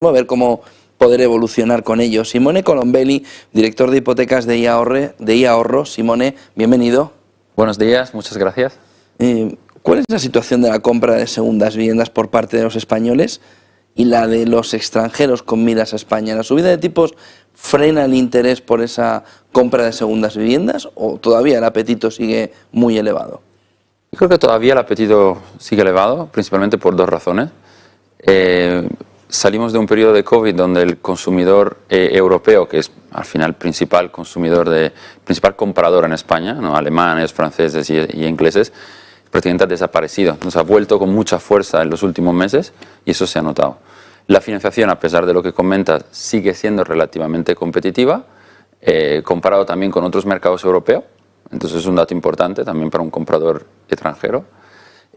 A ver cómo poder evolucionar con ellos. Simone Colombelli, director de hipotecas de iAhorro. Simone, bienvenido. Buenos días, muchas gracias. ¿Cuál es la situación de la compra de segundas viviendas por parte de los españoles y la de los extranjeros con miras a España? ¿La subida de tipos frena el interés por esa compra de segundas viviendas o todavía el apetito sigue muy elevado? Yo creo que todavía el apetito sigue elevado, principalmente por dos razones. Salimos de un periodo de COVID donde el consumidor europeo, que es al final principal comprador en España, ¿no? Alemanes, franceses y ingleses, prácticamente ha desaparecido. Nos ha vuelto con mucha fuerza en los últimos meses y eso se ha notado. La financiación, a pesar de lo que comentas, sigue siendo relativamente competitiva, comparado también con otros mercados europeos. Entonces es un dato importante también para un comprador extranjero.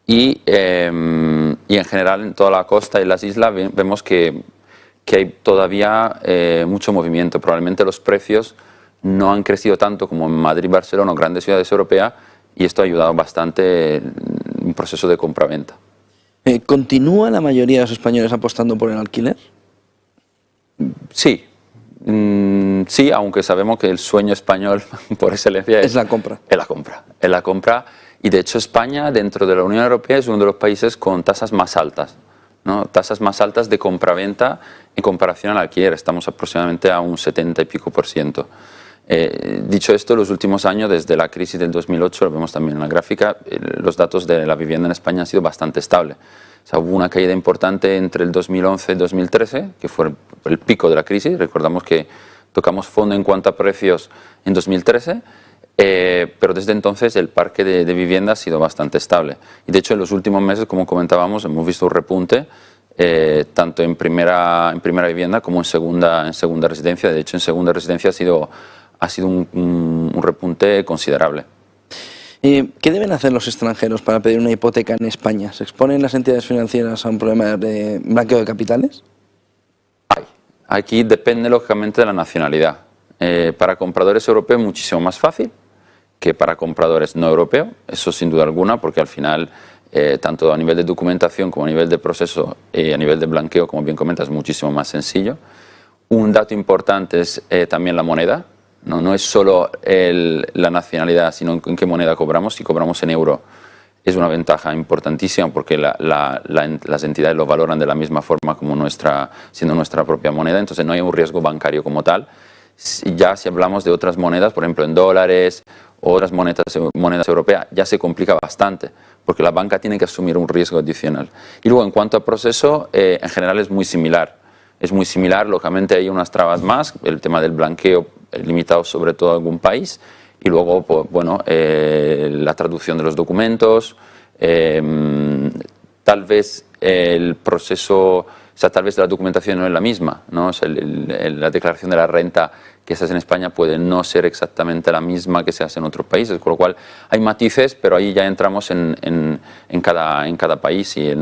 Y en general en toda la costa y las islas vemos que hay todavía mucho movimiento. Probablemente los precios no han crecido tanto como en Madrid, Barcelona o grandes ciudades europeas y esto ha ayudado bastante en un proceso de compra-venta. ¿Continúa la mayoría de los españoles apostando por el alquiler? Sí. Sí, aunque sabemos que el sueño español por excelencia es la compra. Es la compra. Y de hecho España, dentro de la Unión Europea, es uno de los países con tasas más altas, ¿no? Tasas más altas de compra-venta en comparación al alquiler. Estamos aproximadamente a un 70 y pico %. Dicho esto, en los últimos años, desde la crisis del 2008, lo vemos también en la gráfica, los datos de la vivienda en España han sido bastante estables. O sea, hubo una caída importante entre el 2011 y 2013, que fue el pico de la crisis. Recordamos que tocamos fondo en cuanto a precios en 2013. Pero desde entonces el parque de vivienda ha sido bastante estable. Y de hecho en los últimos meses, como comentábamos, hemos visto un repunte tanto en primera vivienda como en segunda residencia. De hecho en segunda residencia ha sido un repunte considerable. ¿Qué deben hacer los extranjeros para pedir una hipoteca en España? ¿Se exponen las entidades financieras a un problema de blanqueo de capitales? Aquí depende lógicamente de la nacionalidad. Para compradores europeos es muchísimo más fácil que para compradores no europeos, eso sin duda alguna, porque al final, tanto a nivel de documentación como a nivel de proceso y a nivel de blanqueo, como bien comentas, es muchísimo más sencillo. Un dato importante es también la moneda, no es solo la nacionalidad, sino en qué moneda cobramos. Si cobramos en euro es una ventaja importantísima porque las entidades lo valoran de la misma forma como siendo nuestra propia moneda, entonces no hay un riesgo bancario como tal. Ya si hablamos de otras monedas, por ejemplo en dólares o otras monedas europeas, ya se complica bastante, porque la banca tiene que asumir un riesgo adicional. Y luego en cuanto al proceso, en general es muy similar. Es muy similar, lógicamente hay unas trabas más, el tema del blanqueo limitado sobre todo a algún país, y luego pues, bueno, la traducción de los documentos, tal vez el proceso... O sea, tal vez la documentación no es la misma, ¿no? O sea, la declaración de la renta que se hace en España puede no ser exactamente la misma que se hace en otros países, con lo cual hay matices, pero ahí ya entramos en cada país y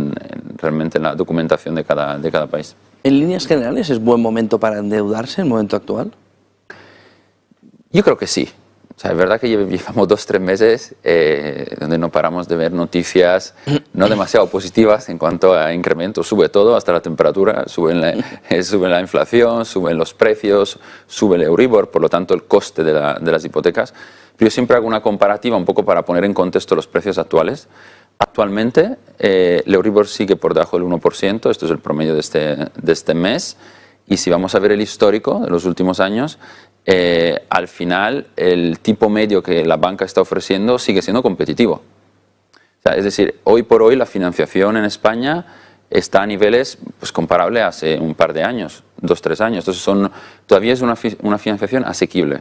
realmente en la documentación de cada país. ¿En líneas generales es buen momento para endeudarse, el momento actual? Yo creo que sí. O sea, es verdad que llevamos 2-3 meses donde no paramos de ver noticias no demasiado positivas en cuanto a incrementos. Sube todo, hasta la temperatura, sube la inflación, suben los precios, sube el Euribor, por lo tanto el coste de las hipotecas. Pero yo siempre hago una comparativa un poco para poner en contexto los precios actuales. Actualmente el Euribor sigue por debajo del 1%, esto es el promedio de este mes. Y si vamos a ver el histórico de los últimos años, al final el tipo medio que la banca está ofreciendo sigue siendo competitivo. O sea, es decir, hoy por hoy la financiación en España está a niveles pues, comparables a hace un par de años, 2-3 años. Entonces todavía es una financiación asequible.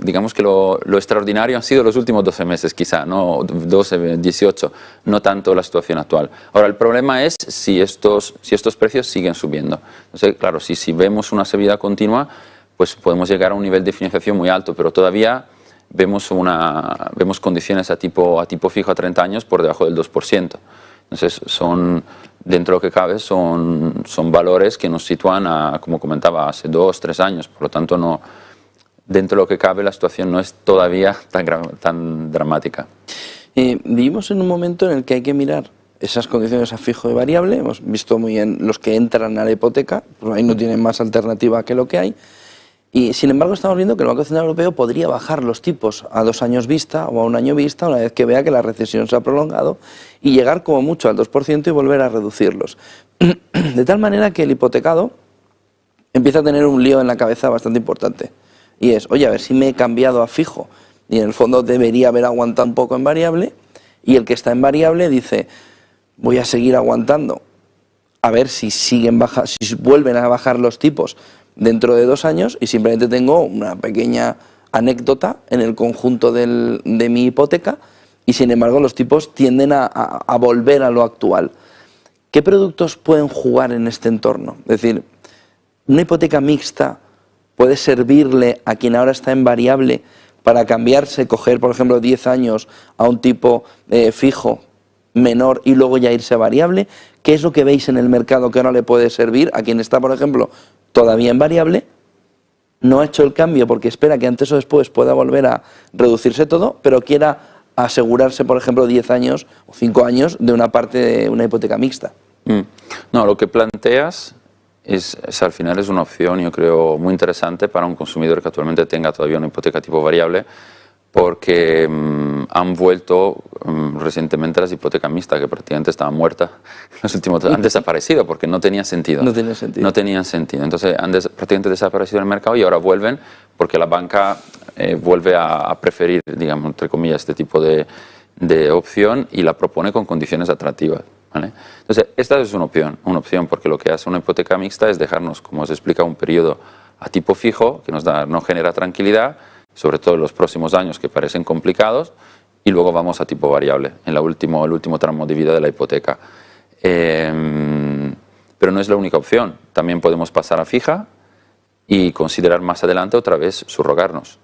Digamos que lo extraordinario han sido los últimos 12 meses quizá, no 12, 18, no tanto la situación actual. Ahora el problema es si estos precios siguen subiendo. Entonces, claro, si vemos una subida continua, pues podemos llegar a un nivel de financiación muy alto, pero todavía vemos condiciones a tipo fijo a 30 años por debajo del 2%. Entonces dentro de lo que cabe son valores que nos sitúan como comentaba, hace 2-3 años, por lo tanto dentro de lo que cabe la situación no es todavía tan dramática. Vivimos en un momento en el que hay que mirar esas condiciones a fijo y variable. Hemos visto muy bien los que entran a la hipoteca, pues ahí no tienen más alternativa que lo que hay. Y sin embargo estamos viendo que el Banco Central Europeo podría bajar los tipos a 2 años vista o a 1 año vista una vez que vea que la recesión se ha prolongado y llegar como mucho al 2% y volver a reducirlos. De tal manera que el hipotecado empieza a tener un lío en la cabeza bastante importante. Y es, oye, a ver si me he cambiado a fijo y en el fondo debería haber aguantado un poco en variable, y el que está en variable dice, voy a seguir aguantando a ver si si vuelven a bajar los tipos dentro de 2 años, y simplemente tengo una pequeña anécdota en el conjunto de mi hipoteca, y sin embargo los tipos tienden a volver a lo actual. ¿Qué productos pueden jugar en este entorno? Es decir, una hipoteca mixta puede servirle a quien ahora está en variable para cambiarse, coger por ejemplo 10 años a un tipo fijo menor y luego ya irse a variable. ¿Qué es lo que veis en el mercado que ahora le puede servir a quien está, por ejemplo, todavía en variable, no ha hecho el cambio porque espera que antes o después pueda volver a reducirse todo, pero quiera asegurarse, por ejemplo, 10 años o 5 años de una parte de una hipoteca mixta? No, lo que planteas es al final es una opción, yo creo, muy interesante para un consumidor que actualmente tenga todavía una hipoteca tipo variable, porque han vuelto recientemente las hipotecas mixtas, que prácticamente estaban muertas, los últimos han desaparecido porque no tenía sentido. No tiene sentido. No tenían sentido. Entonces han prácticamente desaparecido del mercado y ahora vuelven porque la banca vuelve a preferir, digamos, entre comillas, este tipo de opción y la propone con condiciones atractivas, ¿vale? Entonces, esta es una opción porque lo que hace una hipoteca mixta es dejarnos, como os explica, un periodo a tipo fijo que nos genera tranquilidad, sobre todo en los próximos años que parecen complicados, y luego vamos a tipo variable, en el último tramo de vida de la hipoteca. Pero no es la única opción, también podemos pasar a fija y considerar más adelante otra vez subrogarnos.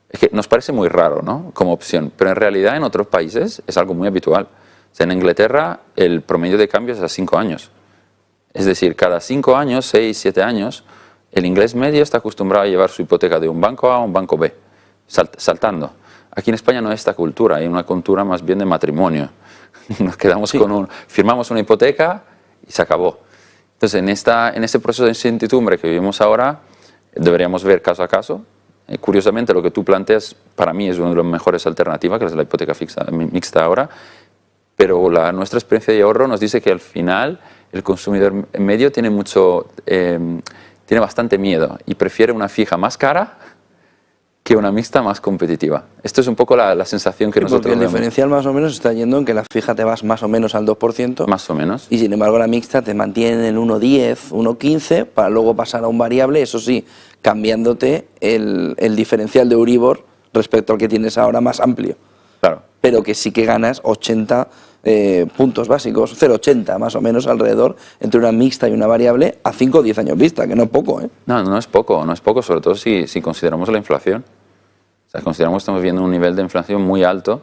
Es que nos parece muy raro, ¿no?, como opción, pero en realidad en otros países es algo muy habitual. O sea, en Inglaterra el promedio de cambio es a 5 años. Es decir, cada 5 años, 6, 7 años, el inglés medio está acostumbrado a llevar su hipoteca de un banco A a un banco B, saltando. Aquí en España no hay esta cultura, hay una cultura más bien de matrimonio. Nos quedamos firmamos una hipoteca y se acabó. Entonces, en este proceso de incertidumbre que vivimos ahora, deberíamos ver caso a caso. Curiosamente, lo que tú planteas para mí es una de las mejores alternativas, que es la hipoteca mixta ahora, pero nuestra experiencia de ahorro nos dice que al final el consumidor medio tiene bastante miedo y prefiere una fija más cara que una mixta más competitiva. Esto es un poco la sensación que nosotros vemos. El diferencial más o menos está yendo en que la fija te vas más o menos al 2%. Más o menos. Y sin embargo la mixta te mantiene en el 1,10, 1,15 para luego pasar a un variable, eso sí, cambiándote el diferencial de Euribor respecto al que tienes ahora más amplio. Claro. Pero que sí que ganas 80 puntos básicos, 0,80 más o menos alrededor, entre una mixta y una variable a 5 o 10 años vista, que no es poco, ¿eh? No es poco, sobre todo si consideramos la inflación. O sea, consideramos que estamos viendo un nivel de inflación muy alto.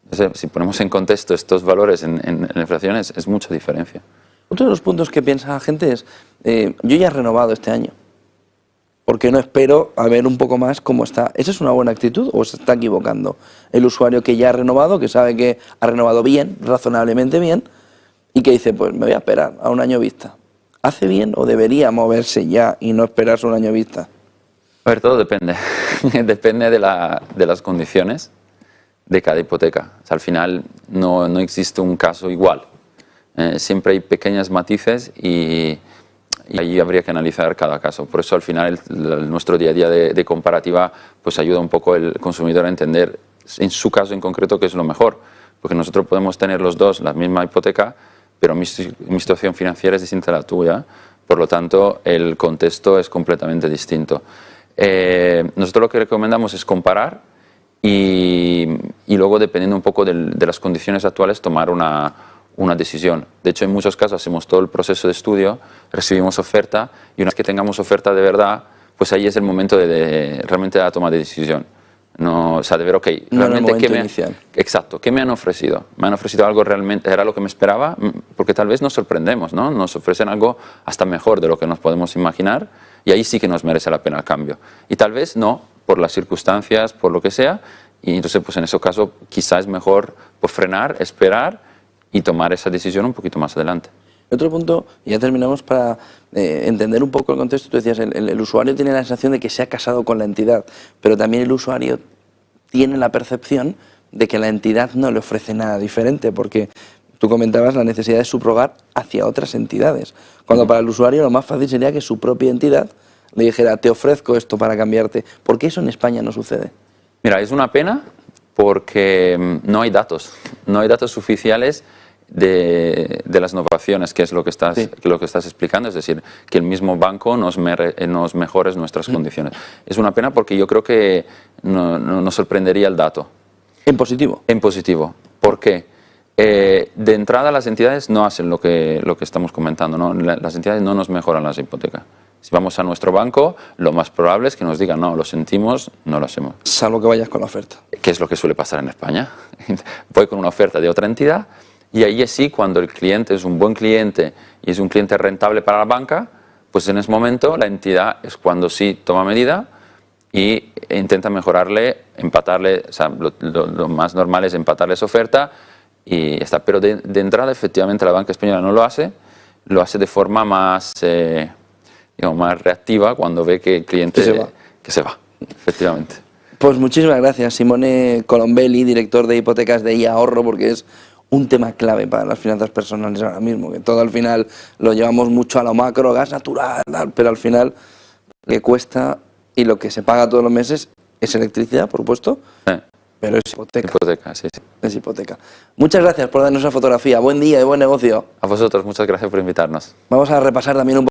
Entonces, si ponemos en contexto estos valores en la inflación, es mucha diferencia. Otro de los puntos que piensa la gente es, yo ya he renovado este año, ¿por qué no espero a ver un poco más cómo está? ¿Esa es una buena actitud o se está equivocando el usuario que ya ha renovado, que sabe que ha renovado bien, razonablemente bien, y que dice, pues me voy a esperar a un año vista? ¿Hace bien o debería moverse ya y no esperarse un año vista? A ver, todo depende. Depende de las condiciones de cada hipoteca. O sea, al final no existe un caso igual. Siempre hay pequeños matices y ahí habría que analizar cada caso. Por eso al final nuestro día a día de comparativa pues ayuda un poco al consumidor a entender en su caso en concreto qué es lo mejor. Porque nosotros podemos tener los dos la misma hipoteca, pero mi situación financiera es distinta a la tuya. Por lo tanto, el contexto es completamente distinto. Nosotros lo que recomendamos es comparar y luego, dependiendo un poco de las condiciones actuales, tomar una decisión. De hecho, en muchos casos hacemos todo el proceso de estudio, recibimos oferta y una vez que tengamos oferta de verdad, pues ahí es el momento de realmente la toma de decisión. No, o sea, de ver, ok, realmente ¿qué me han ofrecido? ¿Me han ofrecido algo realmente, era lo que me esperaba? Porque tal vez nos sorprendemos, ¿no? Nos ofrecen algo hasta mejor de lo que nos podemos imaginar y ahí sí que nos merece la pena el cambio. Y tal vez no, por las circunstancias, por lo que sea, y entonces pues en ese caso quizás es mejor pues frenar, esperar y tomar esa decisión un poquito más adelante. Otro punto, y ya terminamos, para entender un poco el contexto. Tú decías, el usuario tiene la sensación de que se ha casado con la entidad, pero también el usuario tiene la percepción de que la entidad no le ofrece nada diferente, porque tú comentabas la necesidad de subrogar hacia otras entidades, cuando para el usuario lo más fácil sería que su propia entidad le dijera, te ofrezco esto para cambiarte. ¿Por qué eso en España no sucede? Mira, es una pena porque no hay datos oficiales de las innovaciones, que es lo que estás explicando, es decir, que el mismo banco nos mejore nuestras condiciones. Es una pena porque yo creo que nos sorprendería el dato. ¿En positivo? En positivo. ¿Por qué? De entrada las entidades no hacen lo que estamos comentando, ¿no? Las entidades no nos mejoran las hipotecas. Si vamos a nuestro banco, lo más probable es que nos digan, no, lo sentimos, no lo hacemos. Salvo que vayas con la oferta. ¿Qué es lo que suele pasar en España? Voy con una oferta de otra entidad y ahí sí, cuando el cliente es un buen cliente y es un cliente rentable para la banca, pues en ese momento la entidad es cuando sí toma medida y intenta mejorarle, empatarle, o sea, lo más normal es empatarle esa oferta y está. Pero de entrada, efectivamente, la banca española no lo hace de forma más, más reactiva cuando ve que el cliente se va, efectivamente. Pues muchísimas gracias, Simone Colombelli, director de hipotecas de iAhorro, porque es un tema clave para las finanzas personales ahora mismo, que todo al final lo llevamos mucho a lo macro, gas natural, pero al final lo que cuesta y lo que se paga todos los meses es electricidad, por supuesto, pero es hipoteca. Hipoteca, sí. Es hipoteca. Muchas gracias por darnos esa fotografía. Buen día y buen negocio. A vosotros, muchas gracias por invitarnos. Vamos a repasar también un